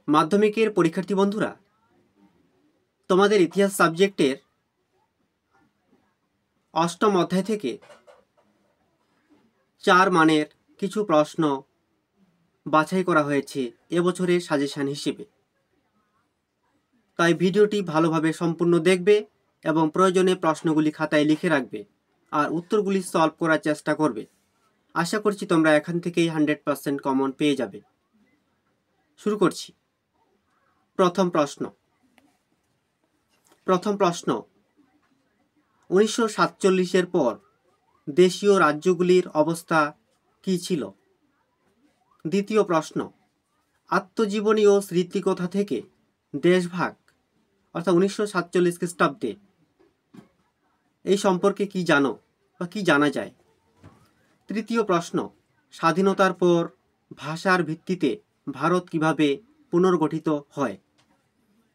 মাধ্যমিকের পরীক্ষার্থী বন্ধুরা, তোমাদের ইতিহাস সাবজেক্টের অষ্টম অধ্যায় থেকে 4 মানের কিছু প্রশ্ন বাছাই করা হয়েছে এবছরের সাজেশন হিসেবে। তাই ভিডিওটি ভালোভাবে সম্পূর্ণ দেখবে এবং প্রয়োজনে প্রশ্নগুলি খাতায় লিখে রাখবে আর উত্তরগুলি সলভ করার চেষ্টা করবে। আশা করছি তোমরা এখান থেকেই 100% কমন পেয়ে যাবে। শুরু করছি। প্রথম প্রশ্ন 1947-এর পর দেশীয় রাজ্যগুলির অবস্থা কী ছিল? দ্বিতীয় প্রশ্ন, আত্মজীবনী ও স্মৃতিকথা থেকে দেশভাগ অর্থাৎ 1947 খ্রিস্টাব্দে এই সম্পর্কে কি জানো বা কি জানা যায়? তৃতীয় প্রশ্ন, স্বাধীনতার পর ভাষার ভিত্তিতে ভারত কিভাবে পুনর্গঠিত হয়?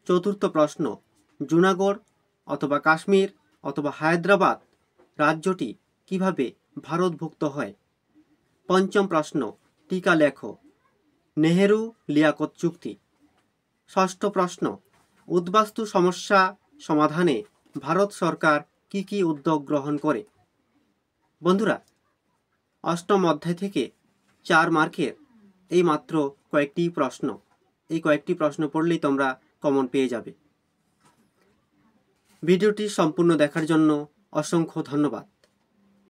চতুর্থ প্রশ্ন, জুনাগড় অথবা কাশ্মীর অথবা হায়দ্রাবাদ রাজ্যটি কিভাবে ভারতভুক্ত হয়? পঞ্চম প্রশ্ন, টিকা লেখো। নেহেরু লিয়াকত চুক্তি। ষষ্ঠ প্রশ্ন, উদ্বাস্তু সমস্যা সমাধানে ভারত সরকার কি কি উদ্যোগ গ্রহণ করে? বন্ধুরা, অষ্টম অধ্যায় থেকে 4 মার্কের এই মাত্র কয়েকটি প্রশ্ন, এই কয়েকটি প্রশ্ন পড়লেই তোমরা কমন পেয়ে যাবে। ভিডিওটি সম্পূর্ণ দেখার জন্য অসংখ্য ধন্যবাদ।